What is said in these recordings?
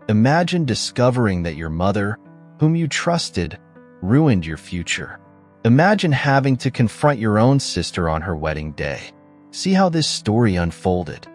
Imagine discovering that your mother, whom you trusted, ruined your future. Imagine having to confront your own sister on her wedding day. See how this story unfolded.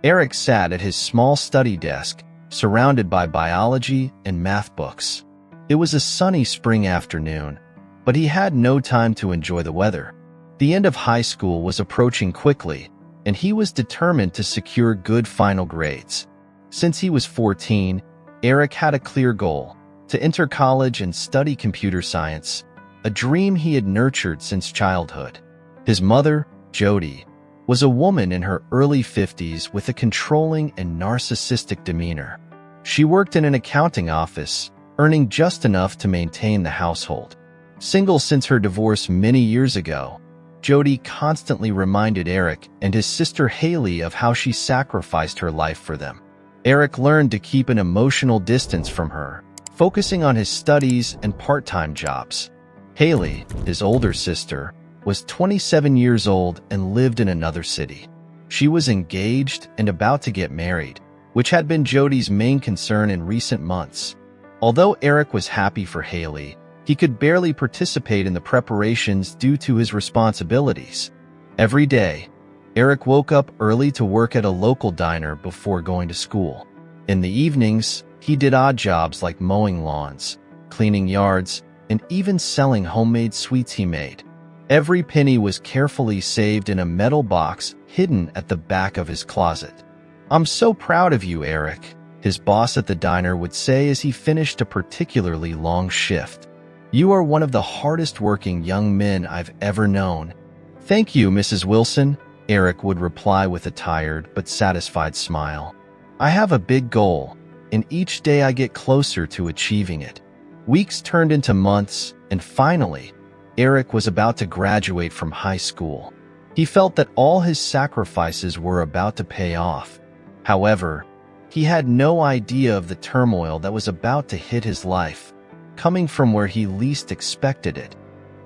Erik sat at his small study desk, surrounded by biology and math books. It was a sunny spring afternoon, but he had no time to enjoy the weather. The end of high school was approaching quickly, and he was determined to secure good final grades. Since he was 14, Erik had a clear goal: to enter college and study computer science, a dream he had nurtured since childhood. His mother, Jody, was a woman in her early 50s with a controlling and narcissistic demeanor. She worked in an accounting office, earning just enough to maintain the household. Single since her divorce many years ago, Jody constantly reminded Erik and his sister Haley of how she sacrificed her life for them. Erik learned to keep an emotional distance from her, focusing on his studies and part-time jobs. Haley, his older sister, was 27 years old and lived in another city. She was engaged and about to get married, which had been Jody's main concern in recent months. Although Erik was happy for Haley, he could barely participate in the preparations due to his responsibilities. Every day, Erik woke up early to work at a local diner before going to school. In the evenings, he did odd jobs like mowing lawns, cleaning yards, and even selling homemade sweets he made. Every penny was carefully saved in a metal box hidden at the back of his closet. "I'm so proud of you, Erik," his boss at the diner would say as he finished a particularly long shift. "You are one of the hardest working young men I've ever known." "Thank you, Mrs. Wilson," Erik would reply with a tired but satisfied smile. "I have a big goal, and each day I get closer to achieving it." Weeks turned into months, and finally, Erik was about to graduate from high school. He felt that all his sacrifices were about to pay off. However, he had no idea of the turmoil that was about to hit his life, coming from where he least expected it.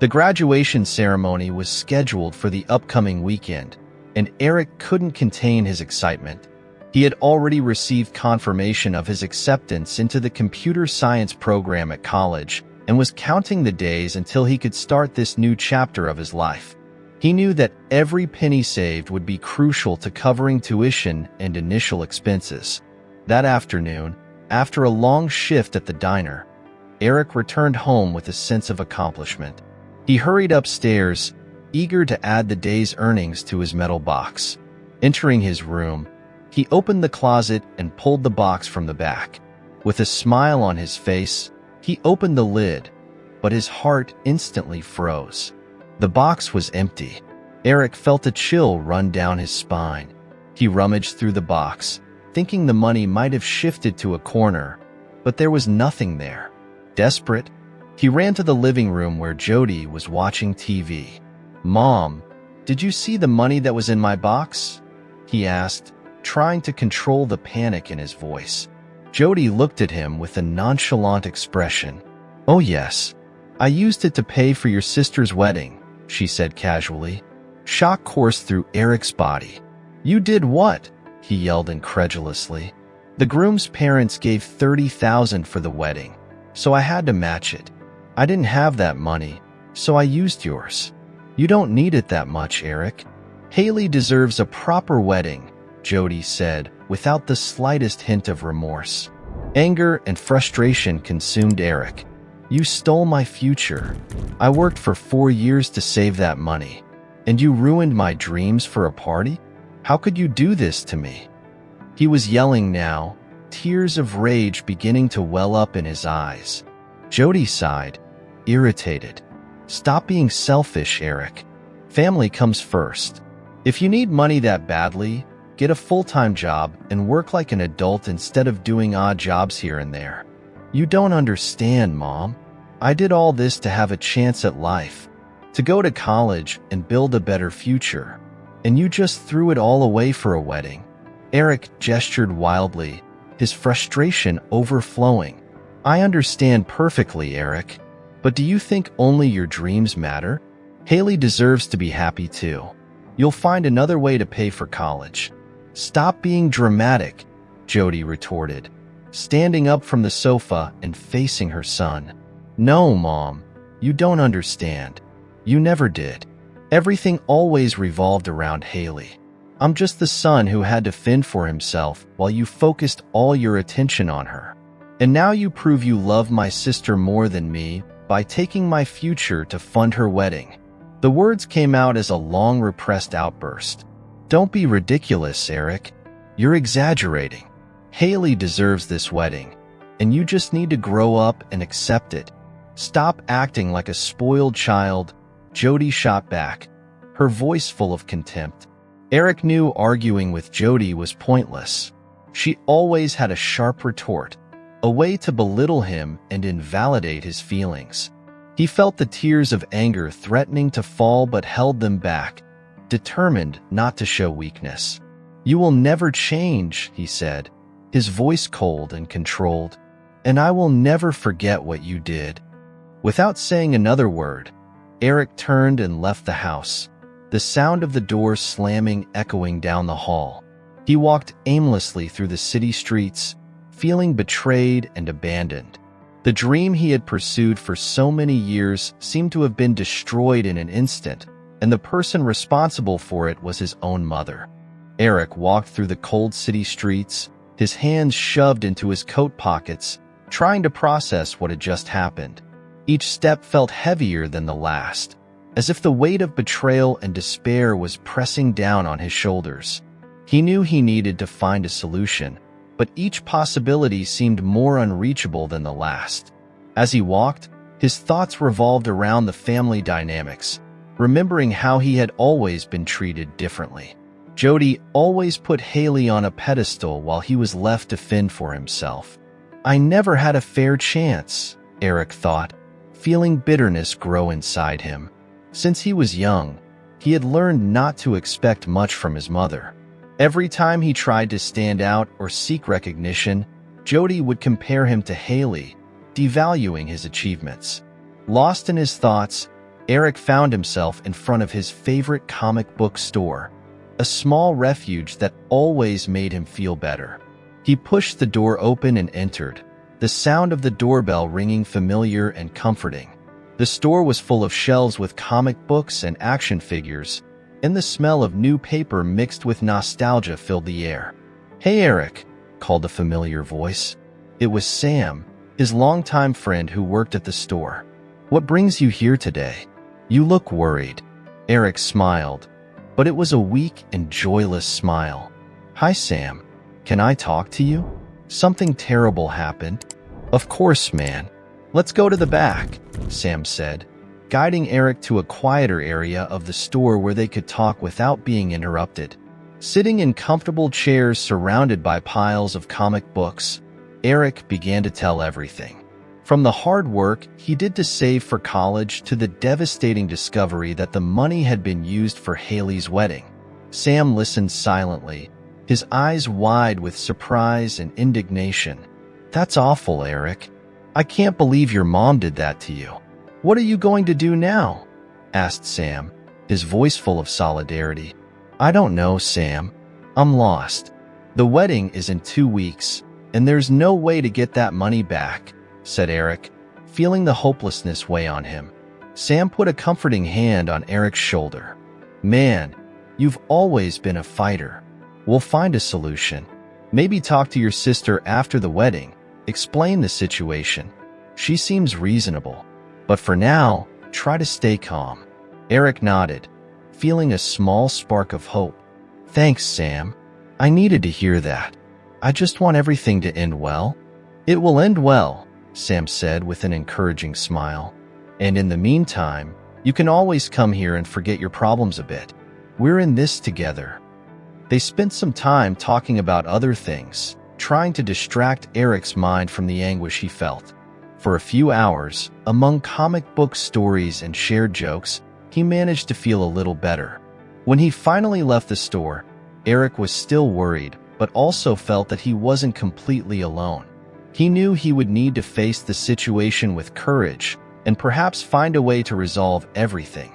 The graduation ceremony was scheduled for the upcoming weekend, and Erik couldn't contain his excitement. He had already received confirmation of his acceptance into the computer science program at college and was counting the days until he could start this new chapter of his life. He knew that every penny saved would be crucial to covering tuition and initial expenses. That afternoon, after a long shift at the diner, Erik returned home with a sense of accomplishment. He hurried upstairs, eager to add the day's earnings to his metal box. Entering his room, he opened the closet and pulled the box from the back. With a smile on his face, he opened the lid, but his heart instantly froze. The box was empty. Erik felt a chill run down his spine. He rummaged through the box, thinking the money might have shifted to a corner, but there was nothing there. Desperate, he ran to the living room where Jody was watching TV. "Mom, did you see the money that was in my box?" he asked, trying to control the panic in his voice. Jody looked at him with a nonchalant expression. "Oh yes, I used it to pay for your sister's wedding," she said casually. Shock coursed through Erik's body. "You did what?" he yelled incredulously. "The groom's parents gave $30,000 for the wedding, so I had to match it. I didn't have that money, so I used yours." "You don't need it that much, Erik. Haley deserves a proper wedding," Jody said, without the slightest hint of remorse. Anger and frustration consumed Erik. "You stole my future. I worked for 4 years to save that money, and you ruined my dreams for a party? How could you do this to me?" He was yelling now, tears of rage beginning to well up in his eyes. Jody sighed, irritated. "Stop being selfish, Erik. Family comes first. If you need money that badly, get a full-time job and work like an adult instead of doing odd jobs here and there." "You don't understand, Mom. I did all this to have a chance at life, to go to college and build a better future, and you just threw it all away for a wedding." Erik gestured wildly, his frustration overflowing. "I understand perfectly, Erik, but do you think only your dreams matter? Haley deserves to be happy too. You'll find another way to pay for college." "Stop being dramatic," Jody retorted, standing up from the sofa and facing her son. "No, Mom, you don't understand. You never did. Everything always revolved around Haley. I'm just the son who had to fend for himself while you focused all your attention on her. And now you prove you love my sister more than me by taking my future to fund her wedding." The words came out as a long repressed outburst. "Don't be ridiculous, Erik. You're exaggerating. Haley deserves this wedding, and you just need to grow up and accept it. Stop acting like a spoiled child," Jody shot back, her voice full of contempt. Erik knew arguing with Jody was pointless. She always had a sharp retort, a way to belittle him and invalidate his feelings. He felt the tears of anger threatening to fall but held them back, determined not to show weakness. "You will never change," he said, his voice cold and controlled, "and I will never forget what you did." Without saying another word, Erik turned and left the house, the sound of the door slamming echoing down the hall. He walked aimlessly through the city streets, feeling betrayed and abandoned. The dream he had pursued for so many years seemed to have been destroyed in an instant, and the person responsible for it was his own mother. Erik walked through the cold city streets, his hands shoved into his coat pockets, trying to process what had just happened. Each step felt heavier than the last, as if the weight of betrayal and despair was pressing down on his shoulders. He knew he needed to find a solution, but each possibility seemed more unreachable than the last. As he walked, his thoughts revolved around the family dynamics, remembering how he had always been treated differently. Jody always put Haley on a pedestal while he was left to fend for himself. "I never had a fair chance," Erik thought, feeling bitterness grow inside him. Since he was young, he had learned not to expect much from his mother. Every time he tried to stand out or seek recognition, Jody would compare him to Haley, devaluing his achievements. Lost in his thoughts, Erik found himself in front of his favorite comic book store, a small refuge that always made him feel better. He pushed the door open and entered, the sound of the doorbell ringing familiar and comforting. The store was full of shelves with comic books and action figures, and the smell of new paper mixed with nostalgia filled the air. "Hey, Erik," called a familiar voice. It was Sam, his longtime friend who worked at the store. "What brings you here today? You look worried." Erik smiled, but it was a weak and joyless smile. "Hi, Sam. Can I talk to you? Something terrible happened." "Of course, man. Let's go to the back," Sam said, guiding Erik to a quieter area of the store where they could talk without being interrupted. Sitting in comfortable chairs surrounded by piles of comic books, Erik began to tell everything. From the hard work he did to save for college to the devastating discovery that the money had been used for Haley's wedding. Sam listened silently, his eyes wide with surprise and indignation. "That's awful, Erik. I can't believe your mom did that to you. What are you going to do now?" asked Sam, his voice full of solidarity. "I don't know, Sam. I'm lost. The wedding is in 2 weeks, and there's no way to get that money back," said Erik, feeling the hopelessness weigh on him. Sam put a comforting hand on Erik's shoulder. "Man, you've always been a fighter. We'll find a solution. Maybe talk to your sister after the wedding, explain the situation. She seems reasonable. But for now, try to stay calm." Erik nodded, feeling a small spark of hope. "Thanks, Sam. I needed to hear that. I just want everything to end well." "It will end well," Sam said with an encouraging smile. "And in the meantime, you can always come here and forget your problems a bit. We're in this together." They spent some time talking about other things, trying to distract Erik's mind from the anguish he felt. For a few hours, among comic book stories and shared jokes, he managed to feel a little better. When he finally left the store, Erik was still worried, but also felt that he wasn't completely alone. He knew he would need to face the situation with courage and perhaps find a way to resolve everything.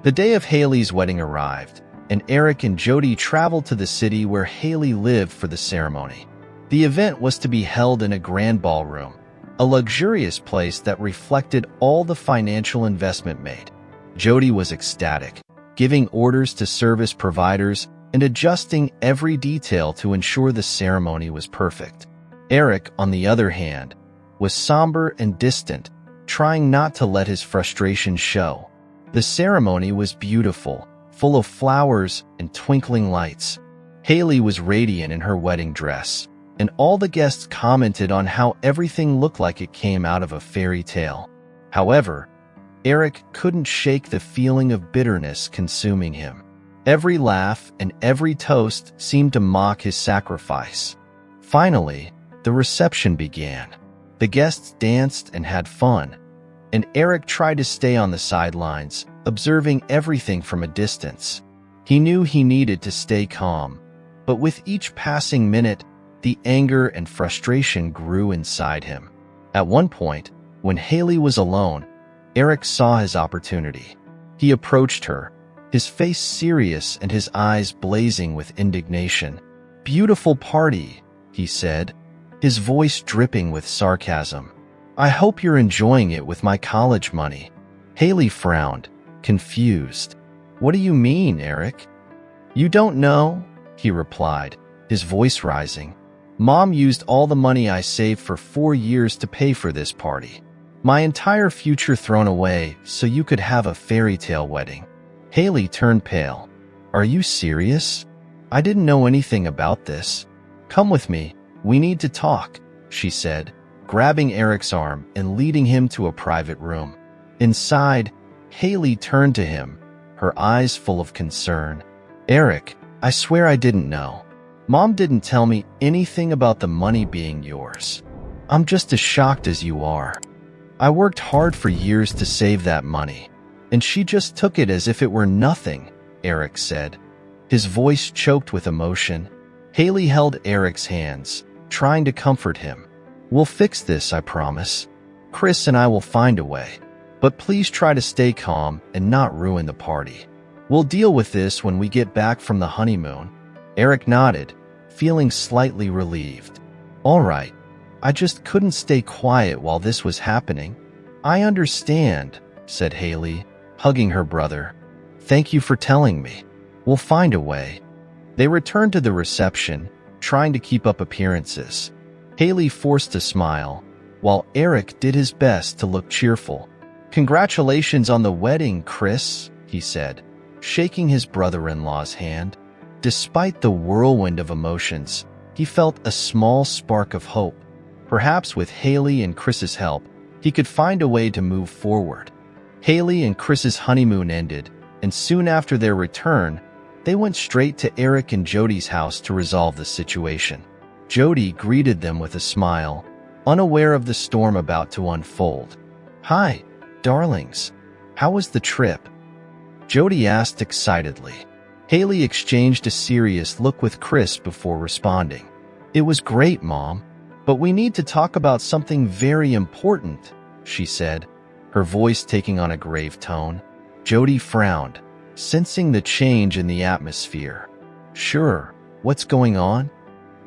The day of Haley's wedding arrived, and Erik and Jody traveled to the city where Haley lived for the ceremony. The event was to be held in a grand ballroom, a luxurious place that reflected all the financial investment made. Jody was ecstatic, giving orders to service providers and adjusting every detail to ensure the ceremony was perfect. Erik, on the other hand, was somber and distant, trying not to let his frustration show. The ceremony was beautiful, full of flowers and twinkling lights. Haley was radiant in her wedding dress, and all the guests commented on how everything looked like it came out of a fairy tale. However, Erik couldn't shake the feeling of bitterness consuming him. Every laugh and every toast seemed to mock his sacrifice. Finally, the reception began. The guests danced and had fun, and Erik tried to stay on the sidelines, observing everything from a distance. He knew he needed to stay calm, but with each passing minute, the anger and frustration grew inside him. At one point, when Haley was alone, Erik saw his opportunity. He approached her, his face serious and his eyes blazing with indignation. "Beautiful party," he said, his voice dripping with sarcasm. "I hope you're enjoying it with my college money." Haley frowned, confused. "What do you mean, Erik?" "You don't know?" he replied, his voice rising. "Mom used all the money I saved for 4 years to pay for this party. My entire future thrown away so you could have a fairy tale wedding." Haley turned pale. "Are you serious? I didn't know anything about this. Come with me, we need to talk," she said, grabbing Erik's arm and leading him to a private room. Inside, Haley turned to him, her eyes full of concern. "Erik, I swear I didn't know. Mom didn't tell me anything about the money being yours. I'm just as shocked as you are. I worked hard for years to save that money, and she just took it as if it were nothing," Erik said, his voice choked with emotion. Haley held Erik's hands, trying to comfort him. "We'll fix this, I promise. Chris and I will find a way. But please try to stay calm and not ruin the party. We'll deal with this when we get back from the honeymoon." Erik nodded, feeling slightly relieved. "All right. I just couldn't stay quiet while this was happening." "I understand," said Haley, hugging her brother. "Thank you for telling me. We'll find a way." They returned to the reception, trying to keep up appearances. Haley forced a smile, while Erik did his best to look cheerful. "Congratulations on the wedding, Chris," he said, shaking his brother-in-law's hand. Despite the whirlwind of emotions, he felt a small spark of hope. Perhaps with Haley and Chris's help, he could find a way to move forward. Haley and Chris's honeymoon ended, and soon after their return, they went straight to Erik and Jody's house to resolve the situation. Jody greeted them with a smile, unaware of the storm about to unfold. "Hi, darlings. How was the trip?" Jody asked excitedly. Haley exchanged a serious look with Chris before responding. "It was great, Mom. But we need to talk about something very important," she said, her voice taking on a grave tone. Jody frowned, sensing the change in the atmosphere. "Sure, what's going on?"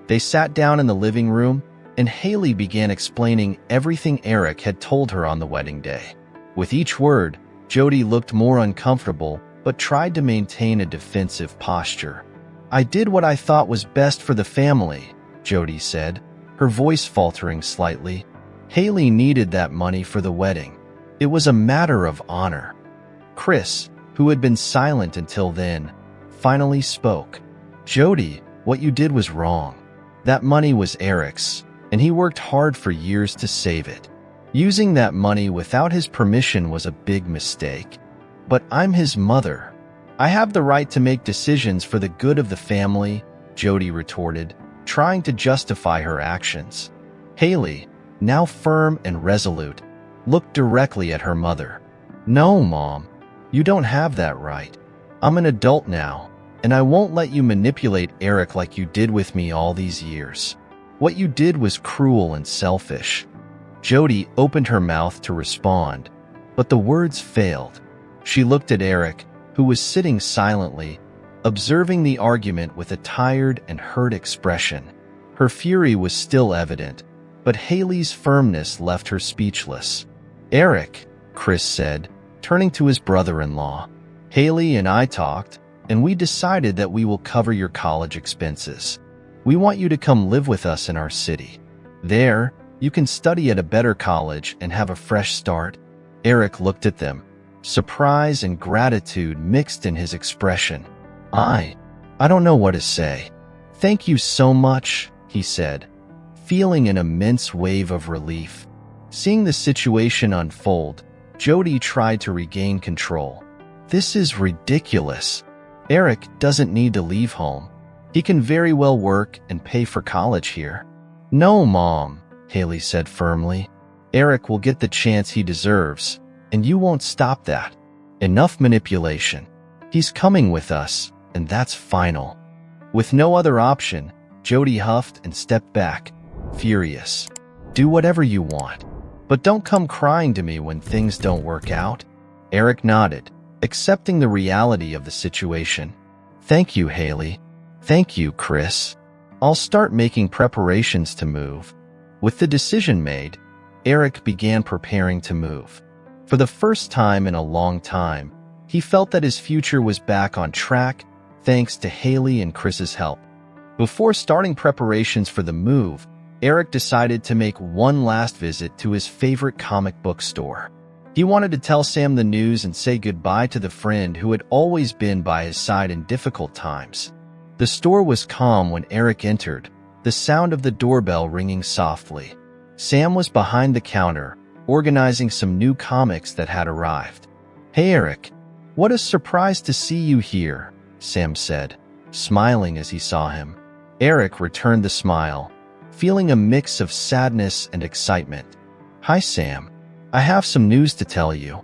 They sat down in the living room, and Haley began explaining everything Erik had told her on the wedding day. With each word, Jody looked more uncomfortable, but tried to maintain a defensive posture. "I did what I thought was best for the family," Jody said, her voice faltering slightly. "Haley needed that money for the wedding. It was a matter of honor." Chris, who had been silent until then, finally spoke. "Jody, what you did was wrong. That money was Erik's, and he worked hard for years to save it. Using that money without his permission was a big mistake. But I'm his mother. I have the right to make decisions for the good of the family," Jody retorted, trying to justify her actions. Haley, now firm and resolute, looked directly at her mother. "No, Mom, you don't have that right. I'm an adult now, and I won't let you manipulate Erik like you did with me all these years. What you did was cruel and selfish." Jody opened her mouth to respond, but the words failed. She looked at Erik, who was sitting silently, observing the argument with a tired and hurt expression. Her fury was still evident, but Haley's firmness left her speechless. "Erik," Chris said, turning to his brother-in-law, "Haley and I talked, and we decided that we will cover your college expenses. We want you to come live with us in our city. There, you can study at a better college and have a fresh start." Erik looked at them, surprise and gratitude mixed in his expression. I don't know what to say. "Thank you so much," he said, feeling an immense wave of relief. Seeing the situation unfold, Jody tried to regain control. "This is ridiculous. Erik doesn't need to leave home. He can very well work and pay for college here." "No, Mom," Haley said firmly. "Erik will get the chance he deserves, and you won't stop that. Enough manipulation. He's coming with us, and that's final." With no other option, Jody huffed and stepped back, furious. "Do whatever you want, but don't come crying to me when things don't work out." Erik nodded, accepting the reality of the situation. "Thank you, Haley. Thank you, Chris. I'll start making preparations to move." With the decision made, Erik began preparing to move. For the first time in a long time, he felt that his future was back on track thanks to Haley and Chris's help. Before starting preparations for the move, Erik decided to make one last visit to his favorite comic book store. He wanted to tell Sam the news and say goodbye to the friend who had always been by his side in difficult times. The store was calm when Erik entered, the sound of the doorbell ringing softly. Sam was behind the counter, organizing some new comics that had arrived. "Hey, Erik, what a surprise to see you here," Sam said, smiling as he saw him. Erik returned the smile, feeling a mix of sadness and excitement. "Hi, Sam. I have some news to tell you."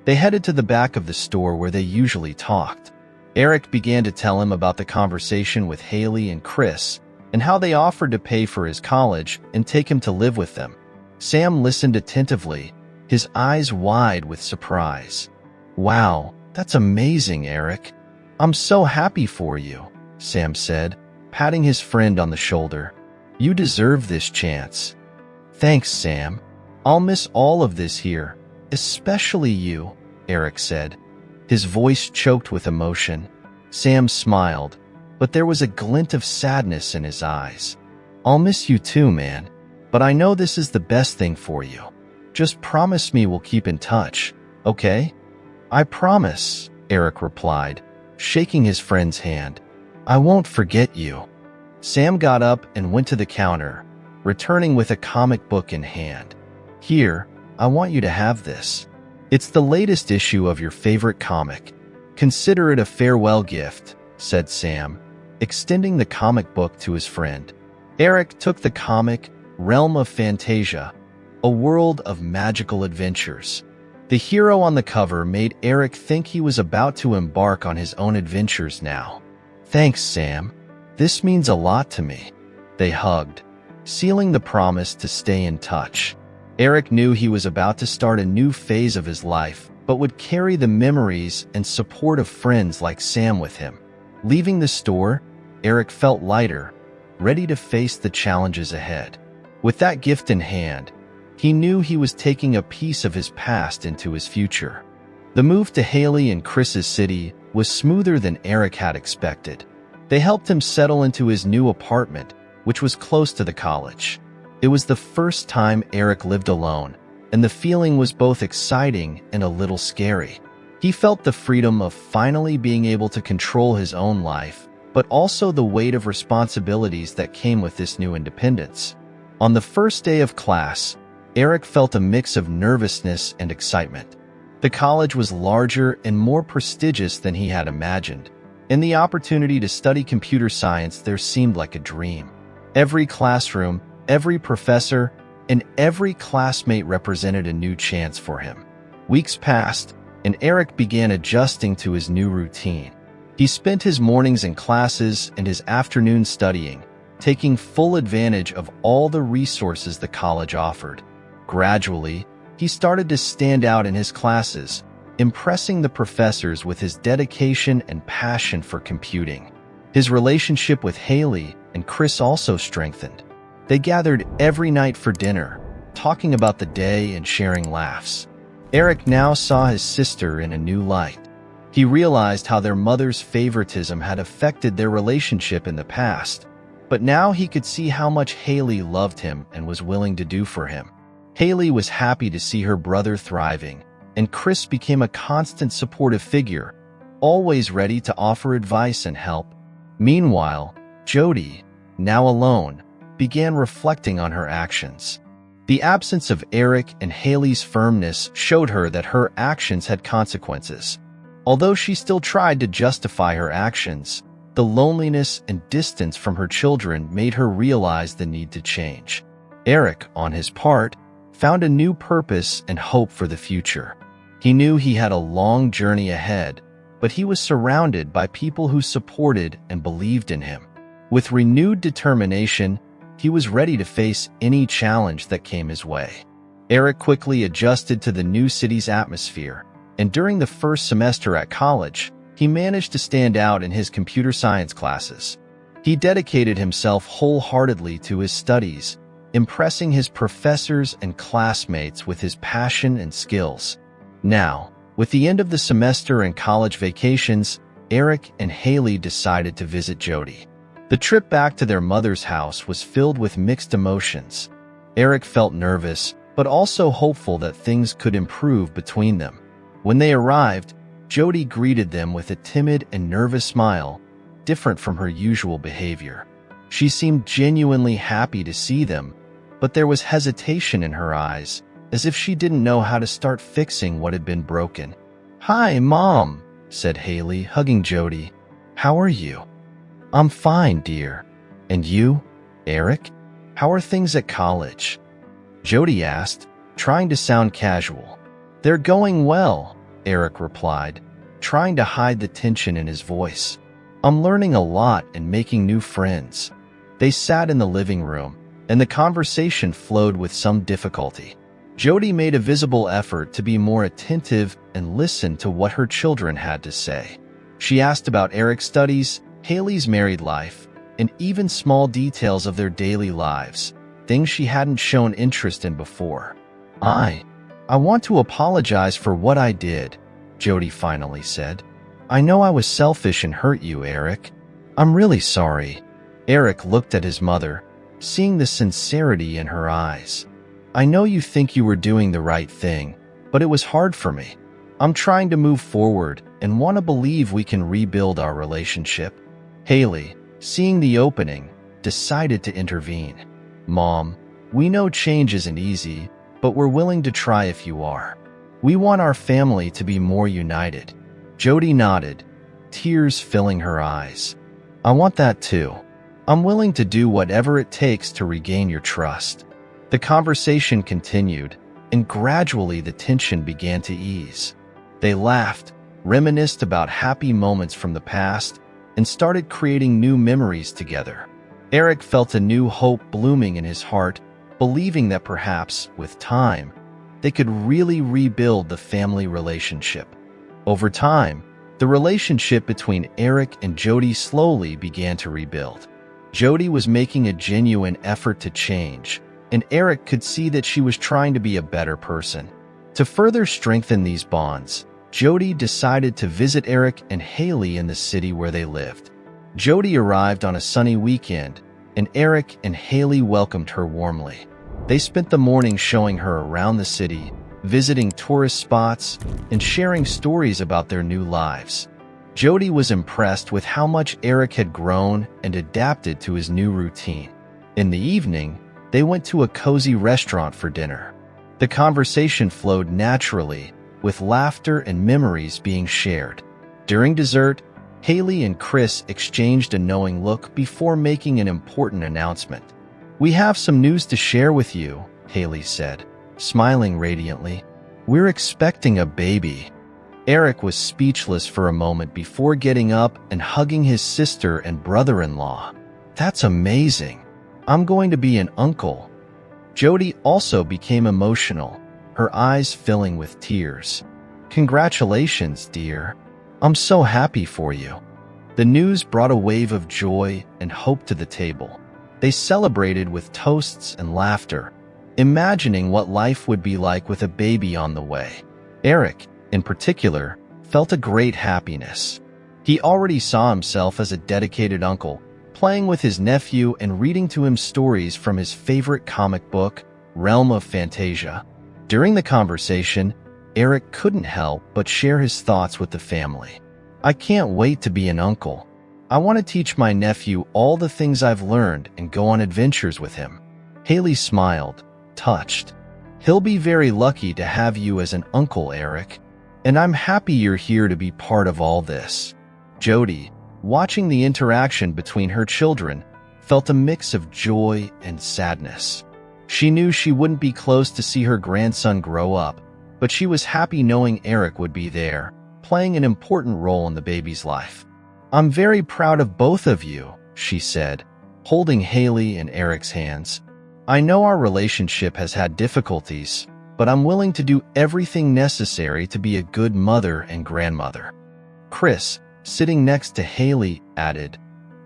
They headed to the back of the store where they usually talked. Erik began to tell him about the conversation with Haley and Chris and how they offered to pay for his college and take him to live with them. Sam listened attentively, his eyes wide with surprise. "Wow, that's amazing, Erik. I'm so happy for you," Sam said, patting his friend on the shoulder. "You deserve this chance." "Thanks, Sam. I'll miss all of this here, especially you," Erik said. His voice choked with emotion. Sam smiled, but there was a glint of sadness in his eyes. "I'll miss you too, man, but I know this is the best thing for you. Just promise me we'll keep in touch, okay?" "I promise," Erik replied, shaking his friend's hand. "I won't forget you." Sam got up and went to the counter, returning with a comic book in hand. "Here, I want you to have this. It's the latest issue of your favorite comic. Consider it a farewell gift," said Sam, extending the comic book to his friend. Erik took the comic, Realm of Fantasia, a world of magical adventures. The hero on the cover made Erik think he was about to embark on his own adventures now. "Thanks, Sam. This means a lot to me." They hugged, sealing the promise to stay in touch. Erik knew he was about to start a new phase of his life, but would carry the memories and support of friends like Sam with him. Leaving the store, Erik felt lighter, ready to face the challenges ahead. With that gift in hand, he knew he was taking a piece of his past into his future. The move to Haley and Chris's city was smoother than Erik had expected. They helped him settle into his new apartment, which was close to the college. It was the first time Erik lived alone, and the feeling was both exciting and a little scary. He felt the freedom of finally being able to control his own life, but also the weight of responsibilities that came with this new independence. On the first day of class, Erik felt a mix of nervousness and excitement. The college was larger and more prestigious than he had imagined, and the opportunity to study computer science there seemed like a dream. Every classroom, every professor, and every classmate represented a new chance for him. Weeks passed, and Erik began adjusting to his new routine. He spent his mornings in classes and his afternoons studying, taking full advantage of all the resources the college offered. Gradually, he started to stand out in his classes, impressing the professors with his dedication and passion for computing. His relationship with Haley and Chris also strengthened. They gathered every night for dinner, talking about the day and sharing laughs. Erik now saw his sister in a new light. He realized how their mother's favoritism had affected their relationship in the past, but now he could see how much Haley loved him and was willing to do for him. Haley was happy to see her brother thriving, and Chris became a constant supportive figure, always ready to offer advice and help. Meanwhile, Jody, now alone, began reflecting on her actions. The absence of Erik and Haley's firmness showed her that her actions had consequences. Although she still tried to justify her actions, the loneliness and distance from her children made her realize the need to change. Erik, on his part, found a new purpose and hope for the future. He knew he had a long journey ahead, but he was surrounded by people who supported and believed in him. With renewed determination, he was ready to face any challenge that came his way. Erik quickly adjusted to the new city's atmosphere, and during the first semester at college, he managed to stand out in his computer science classes. He dedicated himself wholeheartedly to his studies, impressing his professors and classmates with his passion and skills. Now, with the end of the semester and college vacations, Erik and Haley decided to visit Jody. The trip back to their mother's house was filled with mixed emotions. Erik felt nervous, but also hopeful that things could improve between them. When they arrived, Jody greeted them with a timid and nervous smile, different from her usual behavior. She seemed genuinely happy to see them, but there was hesitation in her eyes, as if she didn't know how to start fixing what had been broken. "Hi, Mom," said Haley, hugging Jody. "How are you?" "I'm fine, dear. And you, Erik? How are things at college?" Jody asked, trying to sound casual. "They're going well," Erik replied, trying to hide the tension in his voice. "I'm learning a lot and making new friends." They sat in the living room, and the conversation flowed with some difficulty. Jody made a visible effort to be more attentive and listen to what her children had to say. She asked about Erik's studies, Haley's married life, and even small details of their daily lives, things she hadn't shown interest in before. I want to apologize for what I did," Jody finally said. "I know I was selfish and hurt you, Erik. I'm really sorry." Erik looked at his mother, seeing the sincerity in her eyes. "I know you think you were doing the right thing, but it was hard for me. I'm trying to move forward and want to believe we can rebuild our relationship." Haley, seeing the opening, decided to intervene. "Mom, we know change isn't easy, but we're willing to try if you are. We want our family to be more united." Jody nodded, tears filling her eyes. "I want that too. I'm willing to do whatever it takes to regain your trust." The conversation continued, and gradually the tension began to ease. They laughed, reminisced about happy moments from the past, and started creating new memories together. Erik felt a new hope blooming in his heart, believing that perhaps, with time, they could really rebuild the family relationship. Over time, the relationship between Erik and Jody slowly began to rebuild. Jody was making a genuine effort to change, and Erik could see that she was trying to be a better person. To further strengthen these bonds, Jody decided to visit Erik and Haley in the city where they lived. Jody arrived on a sunny weekend, and Erik and Haley welcomed her warmly. They spent the morning showing her around the city, visiting tourist spots, and sharing stories about their new lives. Jody was impressed with how much Erik had grown and adapted to his new routine. In the evening, they went to a cozy restaurant for dinner. The conversation flowed naturally, with laughter and memories being shared. During dessert, Haley and Chris exchanged a knowing look before making an important announcement. "We have some news to share with you," Haley said, smiling radiantly. "We're expecting a baby." Erik was speechless for a moment before getting up and hugging his sister and brother-in-law. "That's amazing. I'm going to be an uncle." Jody also became emotional, her eyes filling with tears. "Congratulations, dear. I'm so happy for you." The news brought a wave of joy and hope to the table. They celebrated with toasts and laughter, imagining what life would be like with a baby on the way. Erik, in particular, felt a great happiness. He already saw himself as a dedicated uncle, playing with his nephew and reading to him stories from his favorite comic book, Realm of Fantasia. During the conversation, Erik couldn't help but share his thoughts with the family. "I can't wait to be an uncle. I want to teach my nephew all the things I've learned and go on adventures with him." Haley smiled, touched. "He'll be very lucky to have you as an uncle, Erik. And I'm happy you're here to be part of all this." Jody, watching the interaction between her children, felt a mix of joy and sadness. She knew she wouldn't be close to see her grandson grow up, but she was happy knowing Erik would be there, playing an important role in the baby's life. "I'm very proud of both of you," she said, holding Haley and Erik's hands. "I know our relationship has had difficulties, but I'm willing to do everything necessary to be a good mother and grandmother." Chris, sitting next to Haley, added,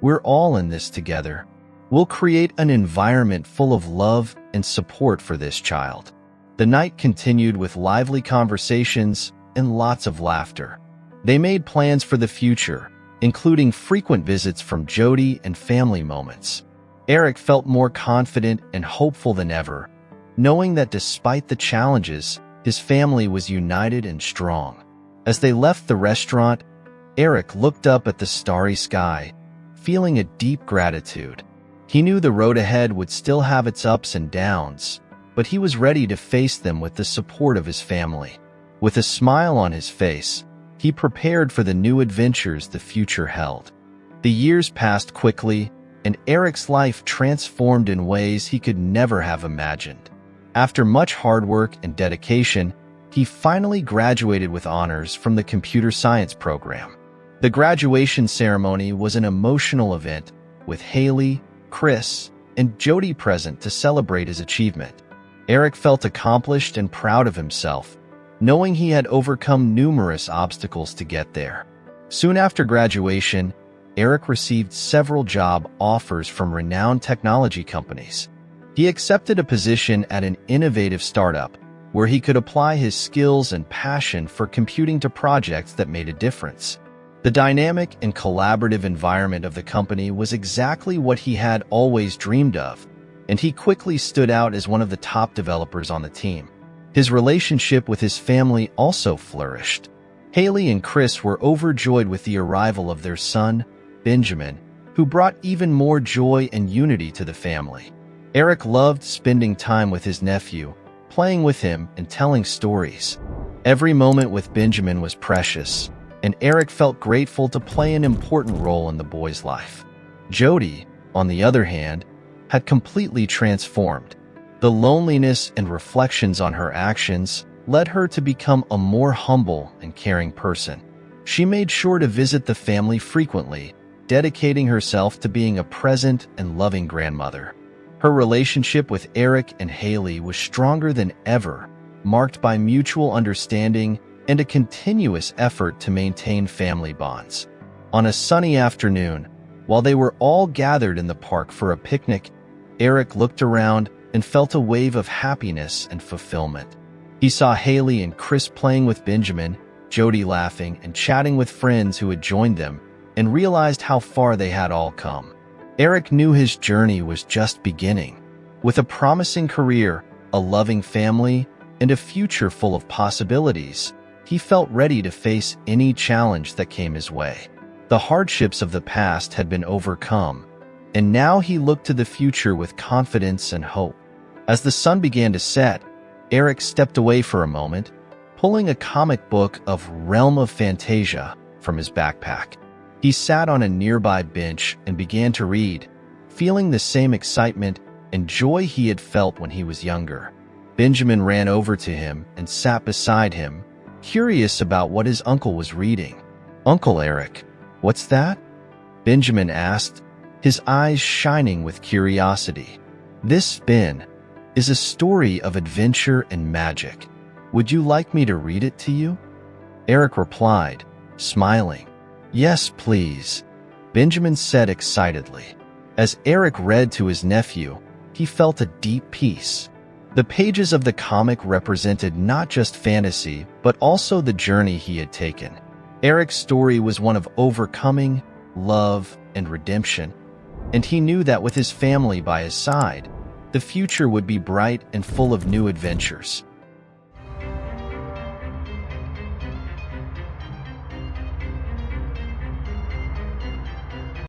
"We're all in this together. We'll create an environment full of love and support for this child." The night continued with lively conversations and lots of laughter. They made plans for the future, including frequent visits from Jody and family moments. Erik felt more confident and hopeful than ever, knowing that despite the challenges, his family was united and strong. As they left the restaurant, Erik looked up at the starry sky, feeling a deep gratitude. He knew the road ahead would still have its ups and downs, but he was ready to face them with the support of his family. With a smile on his face, he prepared for the new adventures the future held. The years passed quickly, and Erik's life transformed in ways he could never have imagined. After much hard work and dedication, he finally graduated with honors from the computer science program. The graduation ceremony was an emotional event, with Haley, Chris, and Jody present to celebrate his achievement. Erik felt accomplished and proud of himself, knowing he had overcome numerous obstacles to get there. Soon after graduation, Erik received several job offers from renowned technology companies. He accepted a position at an innovative startup, where he could apply his skills and passion for computing to projects that made a difference. The dynamic and collaborative environment of the company was exactly what he had always dreamed of, and he quickly stood out as one of the top developers on the team. His relationship with his family also flourished. Haley and Chris were overjoyed with the arrival of their son, Benjamin, who brought even more joy and unity to the family. Erik loved spending time with his nephew, playing with him and telling stories. Every moment with Benjamin was precious, and Erik felt grateful to play an important role in the boy's life. Jody, on the other hand, had completely transformed. The loneliness and reflections on her actions led her to become a more humble and caring person. She made sure to visit the family frequently, dedicating herself to being a present and loving grandmother. Her relationship with Erik and Haley was stronger than ever, marked by mutual understanding and a continuous effort to maintain family bonds. On a sunny afternoon, while they were all gathered in the park for a picnic, Erik looked around and felt a wave of happiness and fulfillment. He saw Haley and Chris playing with Benjamin, Jody laughing and chatting with friends who had joined them, and realized how far they had all come. Erik knew his journey was just beginning. With a promising career, a loving family, and a future full of possibilities, he felt ready to face any challenge that came his way. The hardships of the past had been overcome, and now he looked to the future with confidence and hope. As the sun began to set, Erik stepped away for a moment, pulling a comic book of Realm of Fantasia from his backpack. He sat on a nearby bench and began to read, feeling the same excitement and joy he had felt when he was younger. Benjamin ran over to him and sat beside him, curious about what his uncle was reading. "Uncle Erik, what's that?" Benjamin asked, his eyes shining with curiosity. "This spin is a story of adventure and magic. Would you like me to read it to you?" Erik replied, smiling. "Yes, please. Benjamin said excitedly. As Erik read to his nephew, he felt a deep peace. The pages of the comic represented not just fantasy, but also the journey he had taken. Erik's story was one of overcoming, love, and redemption, and he knew that with his family by his side, the future would be bright and full of new adventures.